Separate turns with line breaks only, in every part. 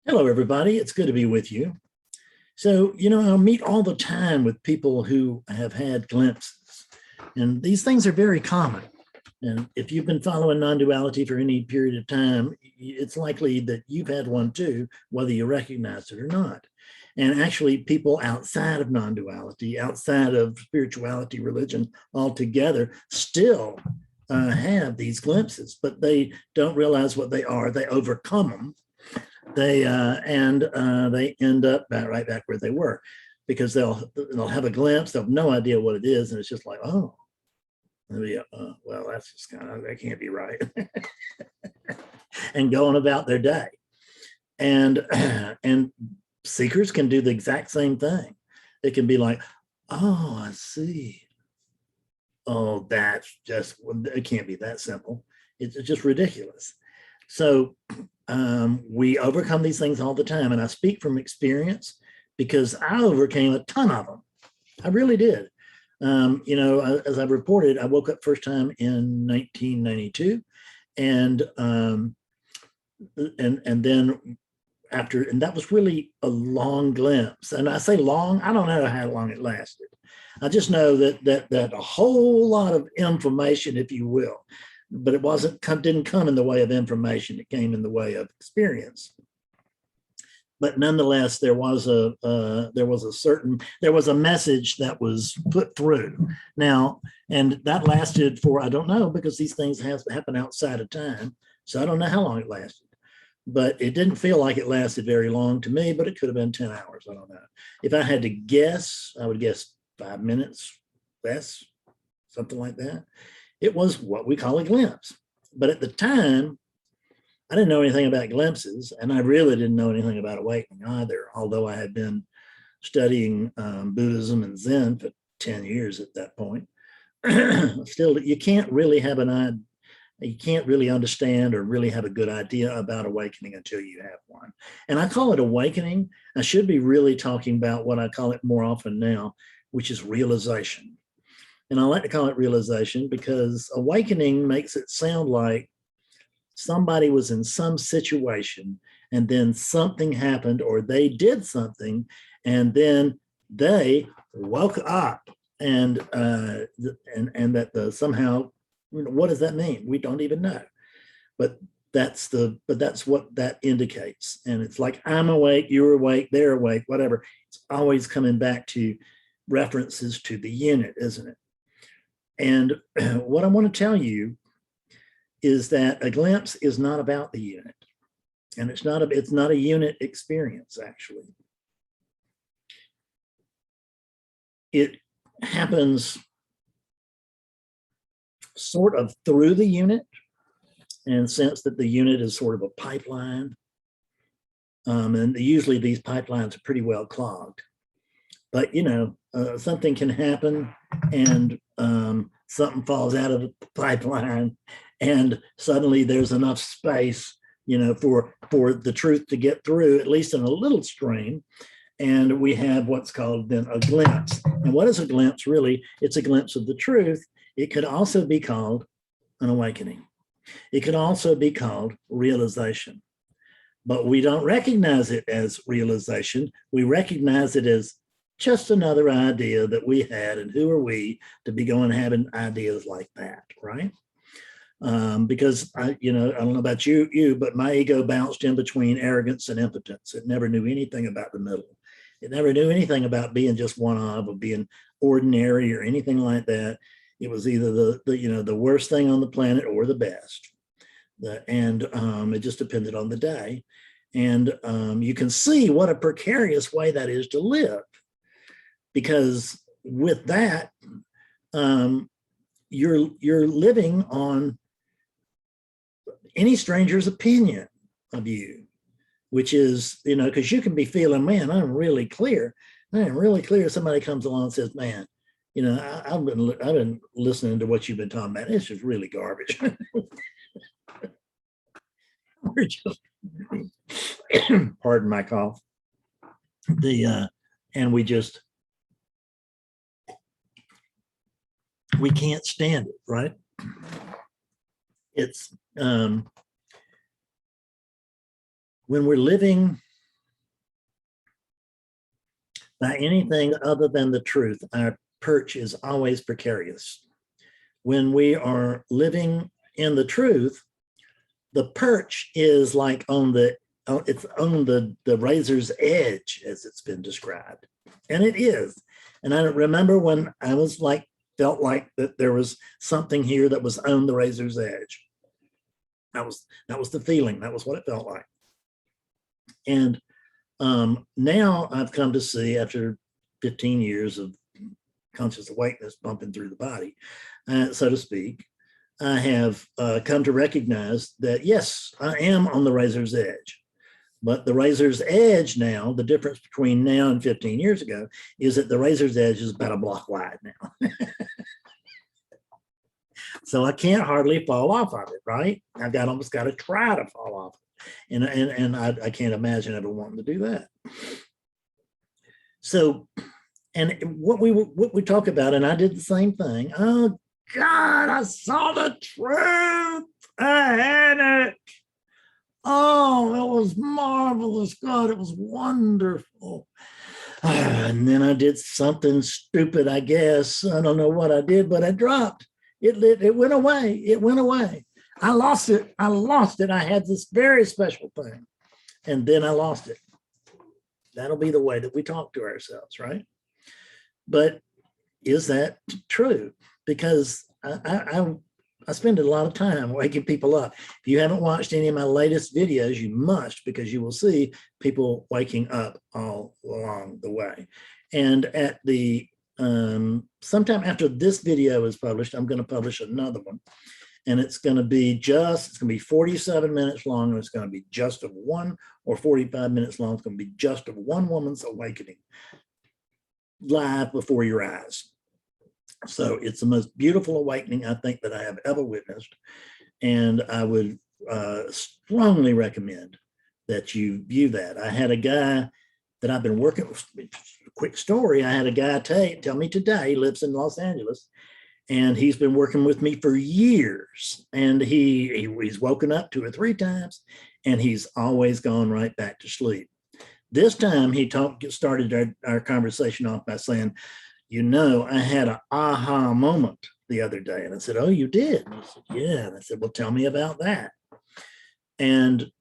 Hello, everybody. It's good to be with you. So, I meet all the time with people who have had glimpses, and these things are very common. And if you've been following non-duality for any period of time, it's likely that you've had one too, whether you recognize it or not. And actually, people outside of non-duality, outside of spirituality, religion altogether, still have these glimpses, but they don't realize what they are. They overcome them. They end up right back where they were, because they'll have a glimpse. They'll have no idea what it is, and it's just like, oh, well, that's just that can't be right, and going about their day. And seekers can do the exact same thing. It can be like, oh, I see. Oh, that's just, it can't be that simple. It's just ridiculous. So we overcome these things all the time. And I speak from experience because I overcame a ton of them. I really did. As I've reported, I woke up first time in 1992. And then after, and that was really a long glimpse. And I say long, I don't know how long it lasted. I just know that a whole lot of information, if you will, but it didn't come in the way of information. It came in the way of experience. But nonetheless, there was a message that was put through. Now, and that lasted for, I don't know, because these things happen outside of time. So I don't know how long it lasted. But it didn't feel like it lasted very long to me, but it could have been 10 hours. I don't know. If I had to guess, I would guess 5 minutes less, something like that. It was what we call a glimpse. But at the time, I didn't know anything about glimpses, and I really didn't know anything about awakening either, although I had been studying Buddhism and Zen for 10 years at that point. Still, you can't really have you can't really understand or really have a good idea about awakening until you have one. And I call it awakening. I should be really talking about what I call it more often now, which is realization. And I like to call it realization because awakening makes it sound like somebody was in some situation and then something happened, or they did something and they woke up, and that somehow, what does that mean? We don't even know. But that's what that indicates. And it's like, I'm awake, you're awake, they're awake, whatever. It's always coming back to references to the unit, isn't it? And what I want to tell you is that a glimpse is not about the unit. And it's not a unit experience, actually. It happens sort of through the unit, in the sense that the unit is sort of a pipeline. And usually these pipelines are pretty well clogged. But, something can happen, and something falls out of the pipeline, and suddenly there's enough space, for the truth to get through, at least in a little stream. And we have what's called then a glimpse. And what is a glimpse? Really, it's a glimpse of the truth. It could also be called an awakening. It could also be called realization. But we don't recognize it as realization. We recognize it as just another idea that we had, and who are we to be going having ideas like that, right? Because I don't know about you, but my ego bounced in between arrogance and impotence. It never knew anything about the middle. It never knew anything about being just one of, or being ordinary or anything like that. It was either the worst thing on the planet or the best. It just depended on the day. And you can see what a precarious way that is to live. Because with that, you're living on any stranger's opinion of you, which is, because you can be feeling, man, I'm really clear. Somebody comes along and says, man, I've been listening to what you've been talking about. It's just really garbage. We're just, pardon my cough. And we can't stand it, right? It's when we're living By anything other than the truth, our perch is always precarious. When we are living in the truth, the perch is like on the it's on the razor's edge, as it's been described, and it is. And I remember when I was like, felt like that there was something here that was on the razor's edge. That was the feeling. That was what it felt like. And now I've come to see, after 15 years of conscious awakeness bumping through the body, so to speak, I have come to recognize that, yes, I am on the razor's edge. But the razor's edge now, the difference between now and 15 years ago, is that the razor's edge is about a block wide now. So I can't hardly fall off of it, right? I've almost got to try to fall off. And I can't imagine ever wanting to do that. So, and what we talk about, and I did the same thing. Oh God, I saw the truth. I had it. Oh, it was marvelous. God, it was wonderful. And then I did something stupid, I guess. I don't know what I did, but I dropped. It went away. It went away. I lost it. I lost it. I had this very special thing, and then I lost it. That'll be the way that we talk to ourselves, right? But is that true? Because I spend a lot of time waking people up. If you haven't watched any of my latest videos, you must, because you will see people waking up all along the way. And at the sometime after this video is published, I'm going to publish another one. And it's going to be 47 minutes long, and it's going to be just of one, or 45 minutes long. It's going to be just of one woman's awakening live before your eyes. So it's the most beautiful awakening I think that I have ever witnessed. And I would strongly recommend that you view that. I had a guy that I've been working with, quick story. I had a guy tell me today, he lives in Los Angeles, and he's been working with me for years. And he's woken up 2 or 3 times, and he's always gone right back to sleep. This time he started our conversation off by saying, you know, I had an aha moment the other day. And I said, oh, you did? And he said, yeah. And I said, well, tell me about that. And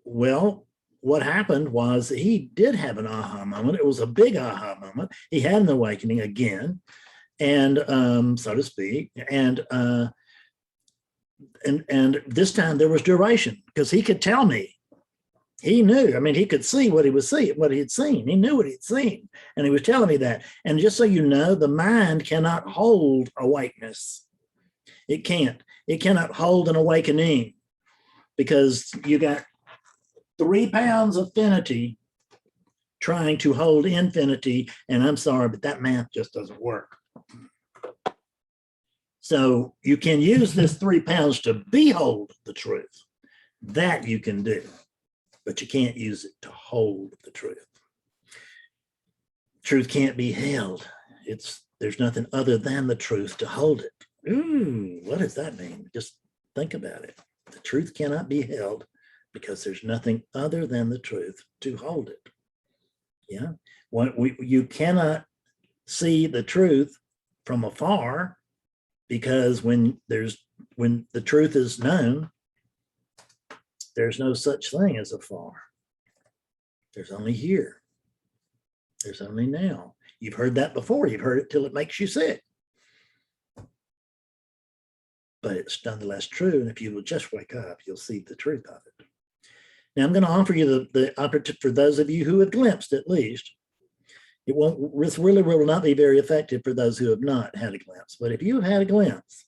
well, what happened was he did have an aha moment. It was a big aha moment. He had an awakening again, and so to speak. And this time there was duration, because he could tell me. He knew. I mean, he could see what he was seeing, what he had seen. He knew what he'd seen, and he was telling me that. And just so you know, the mind cannot hold awakeness. It can't. It cannot hold an awakening, because you got 3 pounds of finity trying to hold infinity. And I'm sorry, but that math just doesn't work. So you can use this 3 pounds to behold the truth. That you can do, but you can't use it to hold the truth. Truth can't be held. There's nothing other than the truth to hold it. Ooh, what does that mean? Just think about it. The truth cannot be held because there's nothing other than the truth to hold it. Yeah. You cannot see the truth from afar, because when the truth is known, there's no such thing as afar. There's only here. There's only now. You've heard that before. You've heard it till it makes you sick. But it's nonetheless true. And if you will just wake up, you'll see the truth of it. Now, I'm going to offer you the opportunity for those of you who have glimpsed, at least. This really will not be very effective for those who have not had a glimpse. But if you have had a glimpse,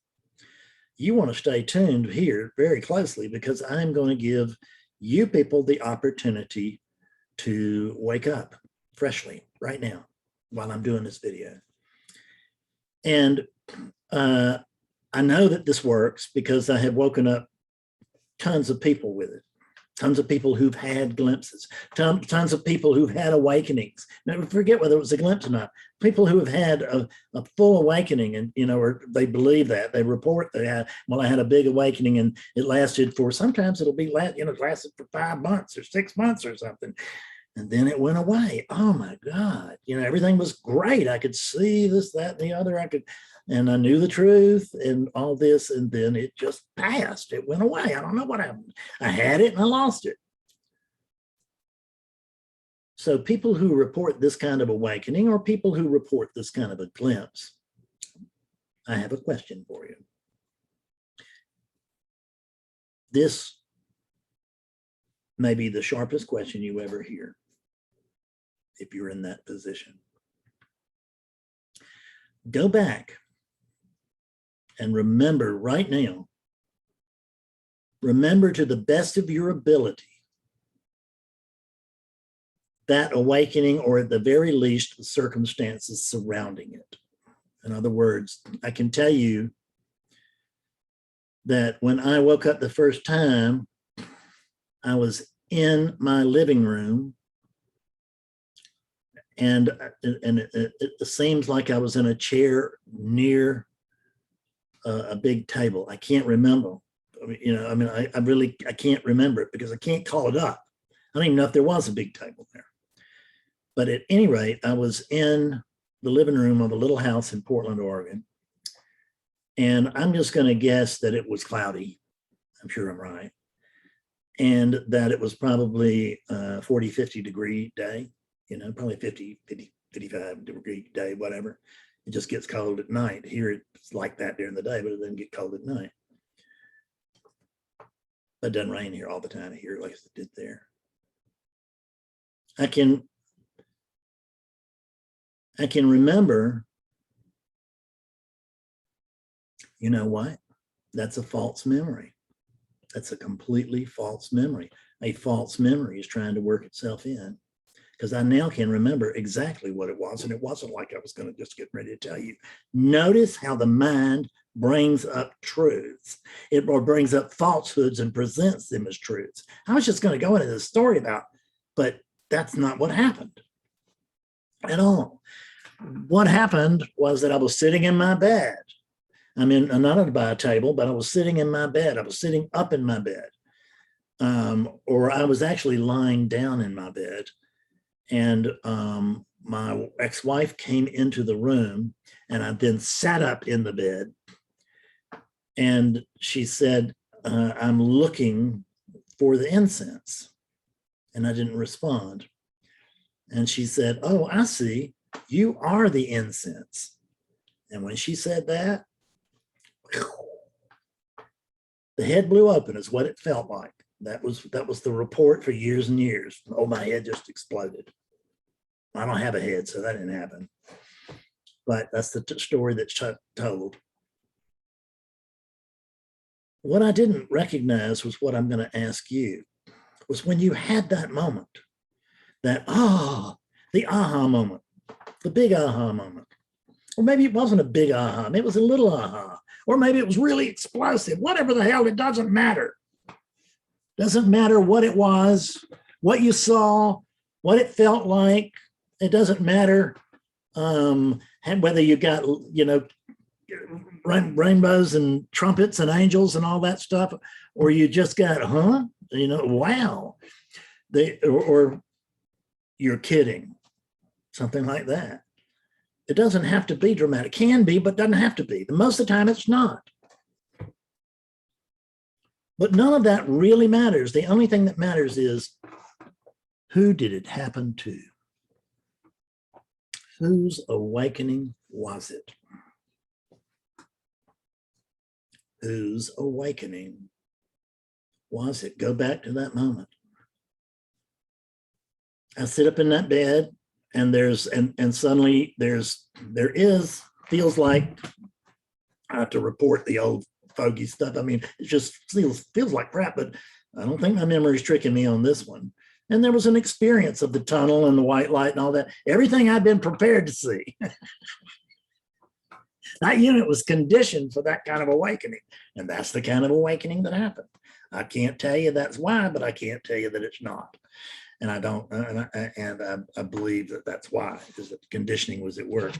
you want to stay tuned here very closely, because I'm going to give you people the opportunity to wake up freshly right now while I'm doing this video. And I know that this works because I have woken up tons of people with it. Tons of people who've had glimpses, tons of people who've had awakenings. Never forget whether it was a glimpse or not. People who have had a full awakening, and or they believe that, they report they had, well, I had a big awakening and it lasted for, sometimes it'll be lasted for 5 months or 6 months or something. And then it went away. Oh my God. You know, everything was great. I could see this, that, and the other. And I knew the truth and all this. And then it just passed. It went away. I don't know what happened. I had it and I lost it. So people who report this kind of awakening, or people who report this kind of a glimpse, I have a question for you. This may be the sharpest question you ever hear if you're in that position. Go back and remember right now, remember to the best of your ability that awakening, or at the very least, the circumstances surrounding it. In other words, I can tell you that when I woke up the first time, I was in my living room, and it seems like I was in a chair near a big table. I can't remember. I can't remember it because I can't call it up. I don't even know if there was a big table there. But at any rate, I was in the living room of a little house in Portland, Oregon. And I'm just going to guess that it was cloudy. I'm sure I'm right. And that it was probably 40, 50 degree day, you know, probably 50, 55 degree day, whatever. It just gets cold at night. Here it's like that during the day, but it doesn't get cold at night. It doesn't rain here all the time here like it did there. I can remember, you know what? That's a false memory. That's a completely false memory. A false memory is trying to work itself in, because I now can remember exactly what it was. And it wasn't like I was going to just get ready to tell you. Notice how the mind brings up truths. It brings up falsehoods and presents them as truths. I was just going to go into this story about, but that's not what happened at all. What happened was that I was sitting in my bed. I mean, not by a table, but I was sitting in my bed. I was sitting up in my bed. Or I was actually lying down in my bed. And my ex-wife came into the room, and I then sat up in the bed. And she said, I'm looking for the incense. And I didn't respond. And she said, oh, I see. You are the incense. And when she said that, the head blew open is what it felt like. That was the report for years and years. Oh, my head just exploded. I don't have a head, so that didn't happen. But that's the story that's told. What I didn't recognize was what I'm going to ask you, was when you had that moment, that the aha moment, the big aha moment. Or maybe it wasn't a big aha, maybe it was a little aha, or maybe it was really explosive. Whatever the hell, it doesn't matter. Doesn't matter what it was, what you saw, what it felt like. It doesn't matter whether you got, you know, rainbows and trumpets and angels and all that stuff, or you just got, you know, wow. Or you're kidding, something like that. It doesn't have to be dramatic. It can be, but doesn't have to be. Most of the time it's not. But none of that really matters. The only thing that matters is, who did it happen to? Whose awakening was it? Whose awakening was it? Go back to that moment. I sit up in that bed, and suddenly feels like, I have to report the old fogey stuff. I mean, it just feels like crap, but I don't think my memory is tricking me on this one. And there was an experience of the tunnel and the white light and all that, everything I'd been prepared to see. That unit was conditioned for that kind of awakening. And that's the kind of awakening that happened. I can't tell you that's why, but I can't tell you that it's not. And I don't, and I believe that that's why, is that the conditioning was at work.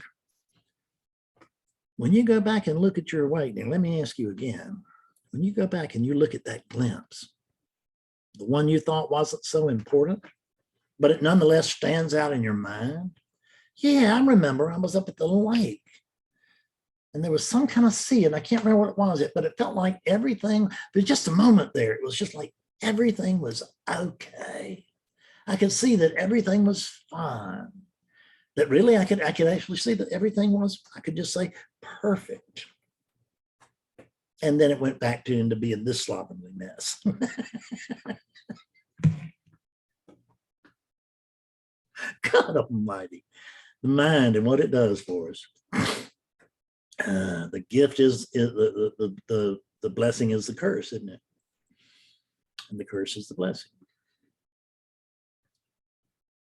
When you go back and look at your awakening, let me ask you again, when you go back and you look at that glimpse, the one you thought wasn't so important, but it nonetheless stands out in your mind. Yeah, I remember I was up at the lake and there was some kind of sea, and I can't remember what it was, but it felt like everything, there's just a moment there. It was just like everything was okay. I could see that everything was fine. That really I could actually see that everything was, I could just say, perfect. And then it went back into being this slovenly mess. God Almighty, the mind and what it does for us. The gift is the blessing is the curse, isn't it? And the curse is the blessing.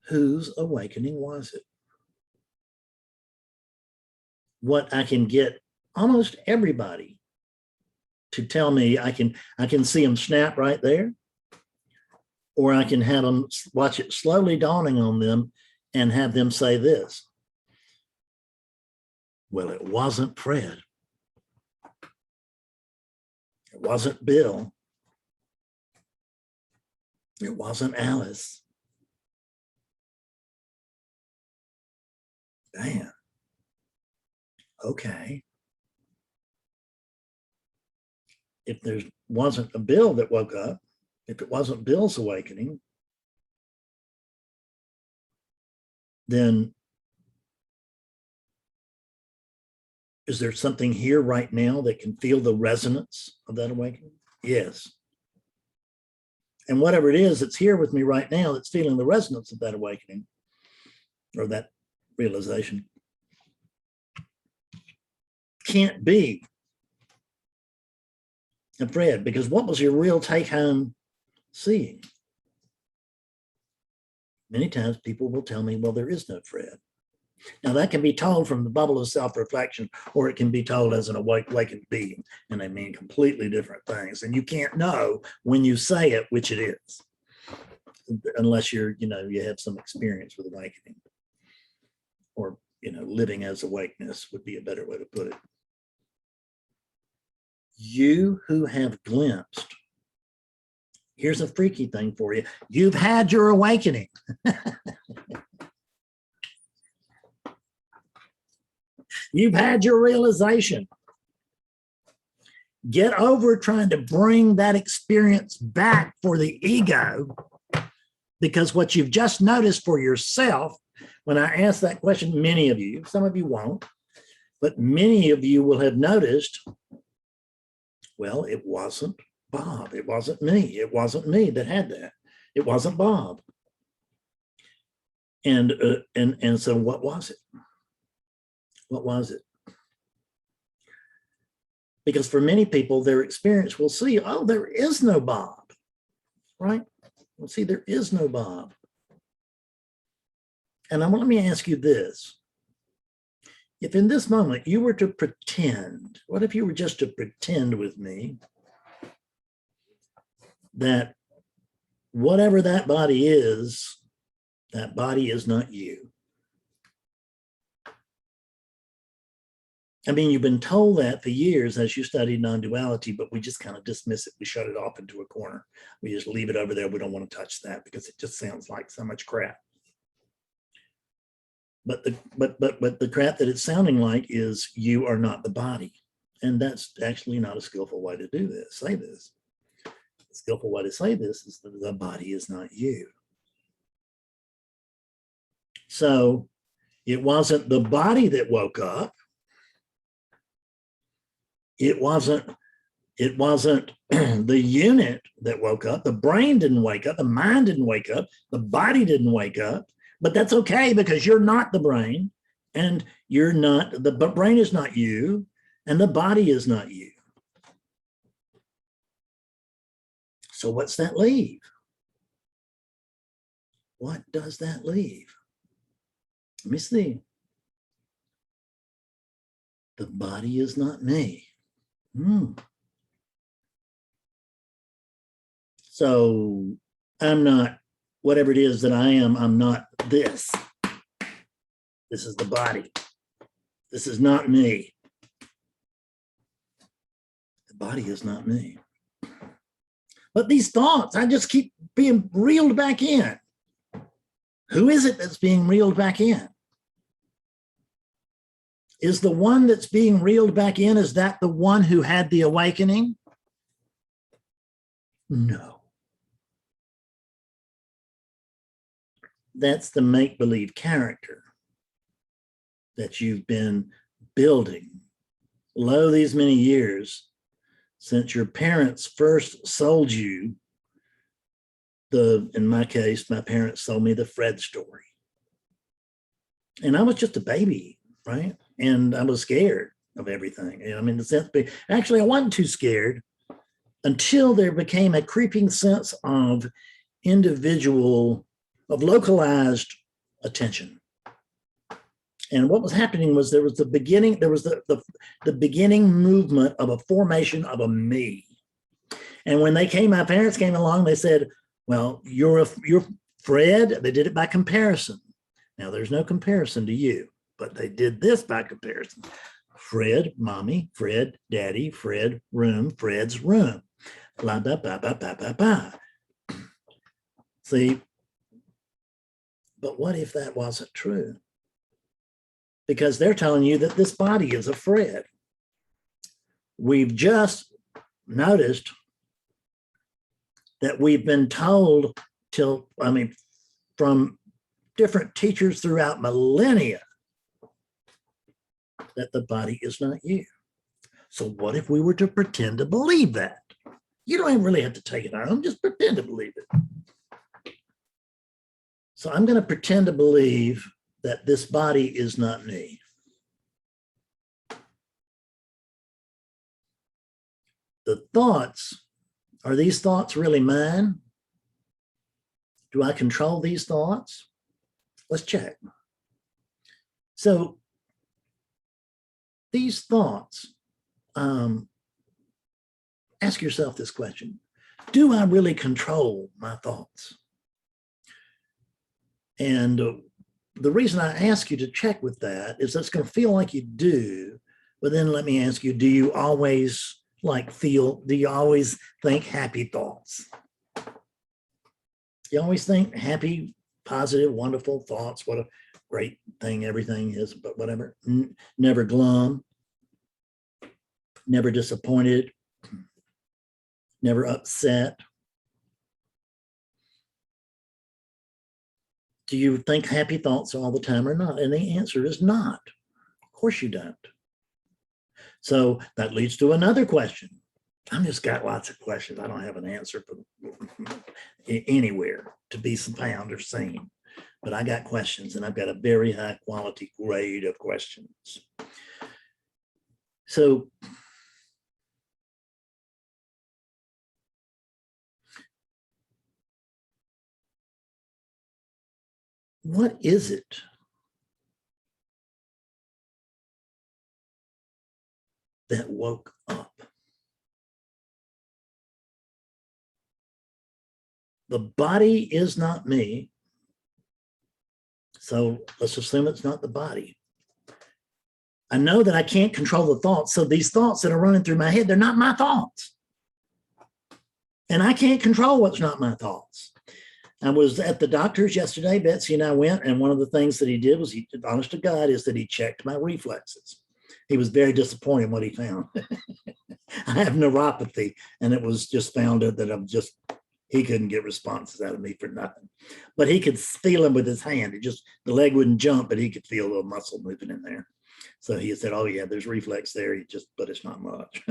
Whose awakening was it? What I can get almost everybody to tell me, I can see them snap right there, or I can have them watch it slowly dawning on them and have them say this: well, it wasn't Fred. It wasn't Bill. It wasn't Alice. Damn. Okay. If there wasn't a Bill that woke up, if it wasn't Bill's awakening, then is there something here right now that can feel the resonance of that awakening? Yes. And whatever it is that's here with me right now that's feeling the resonance of that awakening or that realization can't be a Fred, because what was your real take home seeing? Many times people will tell me, well, there is no Fred. Now that can be told from the bubble of self-reflection, or it can be told as an awakened being, and they mean completely different things. And you can't know when you say it, which it is, unless you have some experience with awakening, or, living as awakeness would be a better way to put it. You who have glimpsed, here's a freaky thing for you. You've had your awakening. You've had your realization. Get over trying to bring that experience back for the ego, because what you've just noticed for yourself, when I ask that question, many of you, some of you won't, but many of you will have noticed, well, it wasn't Bob. It wasn't me. It wasn't me that had that. It wasn't Bob. And so what was it? What was it? Because for many people, their experience will see, oh, there is no Bob, right? Well, see, there is no Bob. And let me ask you this. If in this moment you were to pretend, what if you were just to pretend with me that whatever that body is not you? I mean, you've been told that for years as you studied non-duality, but we just kind of dismiss it. We shut it off into a corner. We just leave it over there. We don't want to touch that because it just sounds like so much crap. But the crap that it's sounding like is you are not the body. And that's actually not a skillful way to do this, say this. The skillful way to say this is that the body is not you. So it wasn't the body that woke up. It wasn't the unit that woke up. The brain didn't wake up. The mind didn't wake up. The body didn't wake up. But that's okay, because you're not the brain, and you're not, the brain is not you, and the body is not you. So what's that leave? What does that leave? Let me see. The body is not me. So I'm not whatever it is that I am. I'm not this. This is the body. This is not me. The body is not me. But these thoughts, I just keep being reeled back in. Who is it that's being reeled back in? Is the one that's being reeled back in, is that the one who had the awakening? No. That's the make-believe character that you've been building lo these many years since your parents first sold you in my case, my parents sold me the Fred story. And I was just a baby, right? And I was scared of everything. And I mean, the sense, actually, I wasn't too scared until there became a creeping sense of localized attention. And what was happening was there was the beginning movement of a formation of a me. And when my parents came along, they said, well, you're Fred. They did it by comparison. Now there's no comparison to you, but they did this by comparison. Fred, mommy, Fred, daddy, Fred, room, Fred's room. Blah, blah, blah, blah, blah, blah, blah. See, but what if that wasn't true? Because they're telling you that this body is a Fred. We've just noticed that we've been told from different teachers throughout millennia that the body is not you. So what if we were to pretend to believe that? You don't even really have to take it home, just pretend to believe it. So I'm going to pretend to believe that this body is not me. The thoughts, are these thoughts really mine? Do I control these thoughts? Let's check. So these thoughts, ask yourself this question. Do I really control my thoughts? And the reason I ask you to check with that is it's going to feel like you do, but then let me ask you, do you always think happy thoughts? You always think happy, positive, wonderful thoughts. What a great thing everything is, but whatever. Never glum, never disappointed, never upset. Do you think happy thoughts all the time or not? And the answer is not. Of course you don't. So that leads to another question. I've just got lots of questions. I don't have an answer for anywhere to be found or seen. But I got questions, and I've got a very high quality grade of questions. So what is it that woke up? The body is not me. So let's assume it's not the body. I know that I can't control the thoughts. So these thoughts that are running through my head, they're not my thoughts. And I can't control what's not my thoughts. I was at the doctor's yesterday. Betsy and I went, and one of the things that he did was, honest to God, is that he checked my reflexes. He was very disappointed in what he found. I have neuropathy, and it was just found out that he couldn't get responses out of me for nothing. But he could feel them with his hand. The leg wouldn't jump, but he could feel a little muscle moving in there. So he said, oh yeah, there's reflex there. But it's not much.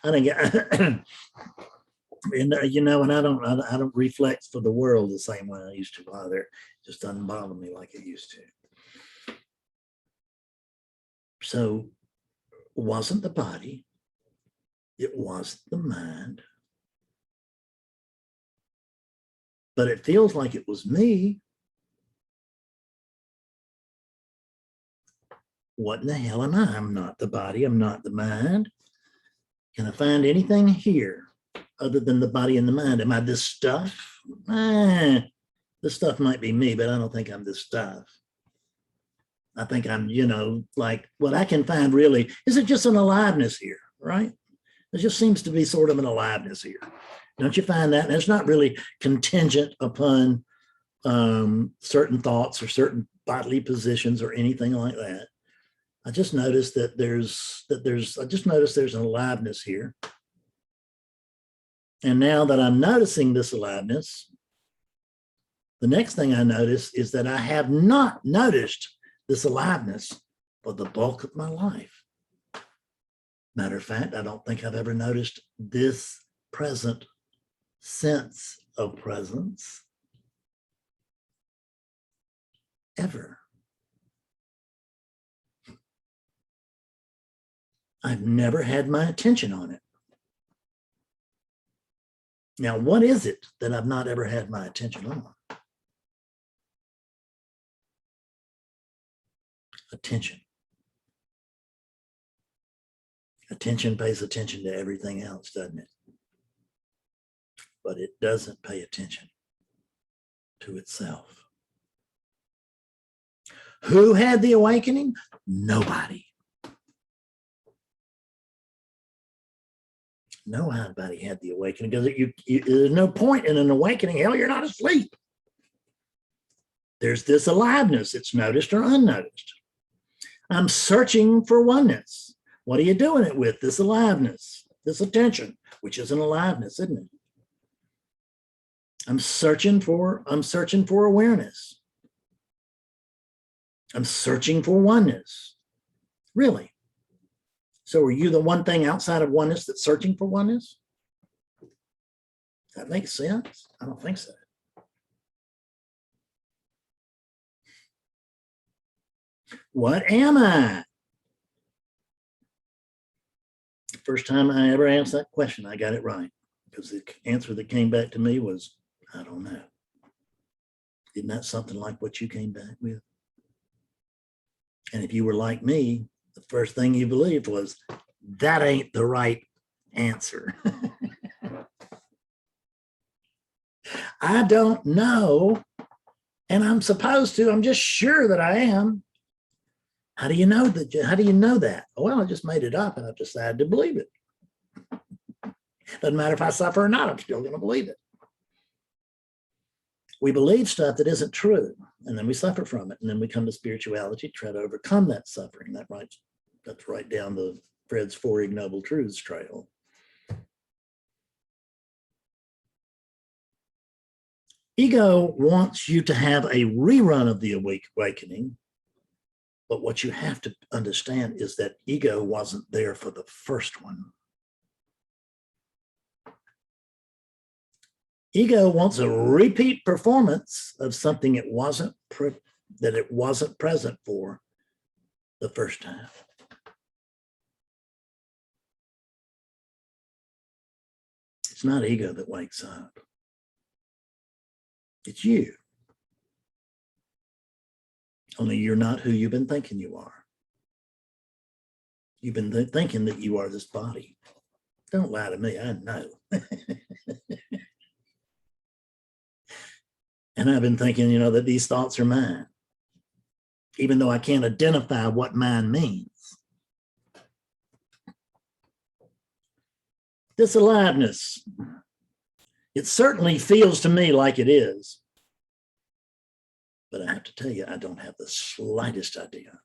I think, and and I don't reflex for the world the same way I used to either. It just doesn't bother me like it used to. So it wasn't the body, it was the mind. But it feels like it was me. What in the hell am I? I'm not the body, I'm not the mind. Can I find anything here other than the body and the mind? Am I this stuff? This stuff might be me, but I don't think I'm this stuff. I think I'm, like what I can find really, is it just an aliveness here, right? There just seems to be sort of an aliveness here. Don't you find that? And it's not really contingent upon certain thoughts or certain bodily positions or anything like that. I just noticed that there's an aliveness here. And now that I'm noticing this aliveness, the next thing I notice is that I have not noticed this aliveness for the bulk of my life. Matter of fact, I don't think I've ever noticed this present sense of presence ever. I've never had my attention on it. Now, what is it that I've not ever had my attention on? Attention. Attention pays attention to everything else, doesn't it? But it doesn't pay attention to itself. Who had the awakening? Nobody. Nobody had the awakening because there's no point in an awakening. Hell, you're not asleep. There's this aliveness. It's noticed or unnoticed. I'm searching for oneness. What are you doing it with? This aliveness, this attention, which is an aliveness, isn't it? I'm searching for awareness. I'm searching for oneness. Really? So are you the one thing outside of oneness that's searching for oneness? That makes sense? I don't think so. What am I? First time I ever asked that question, I got it right, because the answer that came back to me was, I don't know. Isn't that something like what you came back with? And if you were like me, the first thing you believed was, that ain't the right answer. I don't know, and I'm supposed to. I'm just sure that I am. How do you know that? How do you know that? Well, I just made it up and I've decided to believe it. Doesn't matter if I suffer or not, I'm still going to believe it. We believe stuff that isn't true, and then we suffer from it. And then we come to spirituality to try to overcome that suffering. That's right down the Fred's Four Ignoble Truths trail. Ego wants you to have a rerun of the awakening. But what you have to understand is that ego wasn't there for the first one. Ego wants a repeat performance of something it wasn't present for the first time. It's not ego that wakes up. It's you. Only you're not who you've been thinking you are. You've been thinking that you are this body. Don't lie to me, I know. And I've been thinking, that these thoughts are mine, even though I can't identify what mine means. This aliveness, it certainly feels to me like it is. But I have to tell you, I don't have the slightest idea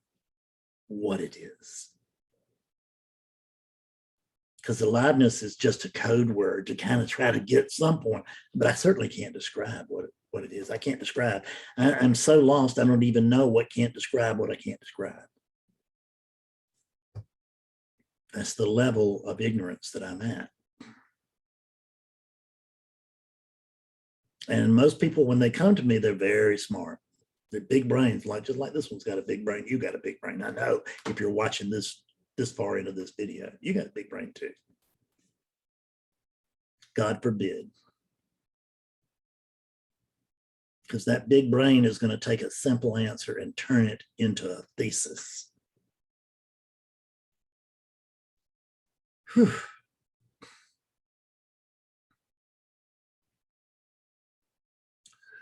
what it is. Because aliveness is just a code word to kind of try to get some point, but I certainly can't describe what it is. I can't describe. I'm so lost, I don't even know what can't describe what I can't describe. That's the level of ignorance that I'm at. And most people, when they come to me, they're very smart. They're big brains, just like this one's got a big brain. You got a big brain. I know if you're watching this far into this video, you got a big brain too. God forbid. Because that big brain is going to take a simple answer and turn it into a thesis. Whew.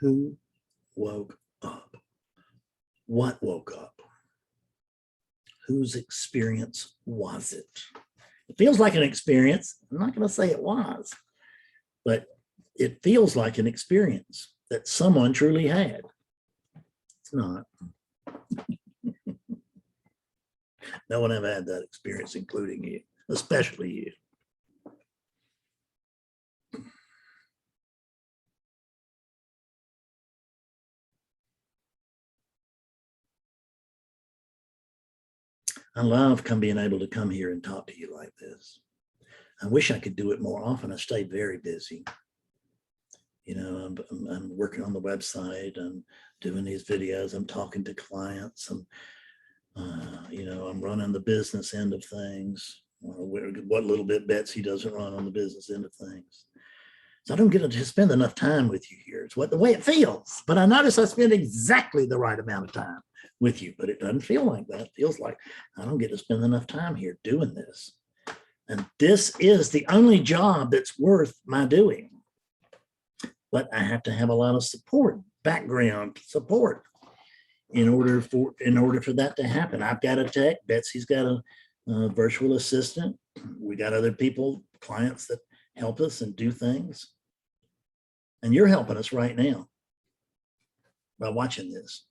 Who woke up? What woke up? Whose experience was it? It feels like an experience. I'm not going to say it was, but it feels like an experience. that someone truly had. It's not. No one ever had that experience, including you, especially you. I love being able to come here and talk to you like this. I wish I could do it more often. I stay very busy. You know, I'm working on the website. I'm doing these videos. I'm talking to clients. You know, I'm running the business end of things. What little bit Betsy doesn't run on the business end of things. So I don't get to spend enough time with you here. It's the way it feels. But I notice I spend exactly the right amount of time with you, but it doesn't feel like that. It feels like I don't get to spend enough time here doing this. And this is the only job that's worth my doing. But I have to have a lot of support, background support, in order for that to happen. I've got a tech. Betsy's got a virtual assistant. We got other people, clients that help us and do things. And you're helping us right now by watching this.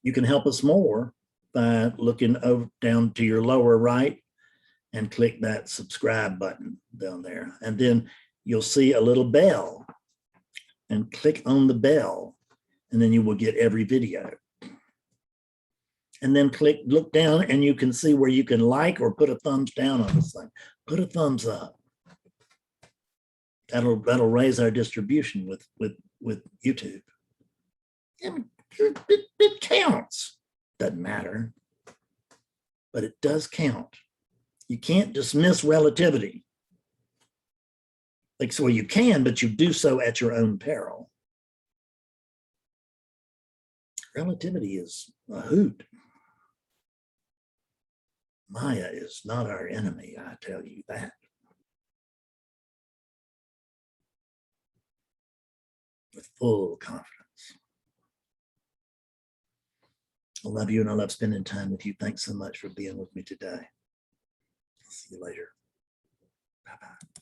You can help us more by looking down to your lower right and click that subscribe button down there. And then you'll see a little bell, and click on the bell, and then you will get every video. And then look down, and you can see where you can like or put a thumbs down on this thing. Put a thumbs up. That'll raise our distribution with YouTube. And it counts. Doesn't matter, but it does count. You can't dismiss relativity. Like, so you can, but you do so at your own peril. Relativity is a hoot. Maya is not our enemy, I tell you that. With full confidence. I love you, and I love spending time with you. Thanks so much for being with me today. I'll see you later. Bye-bye.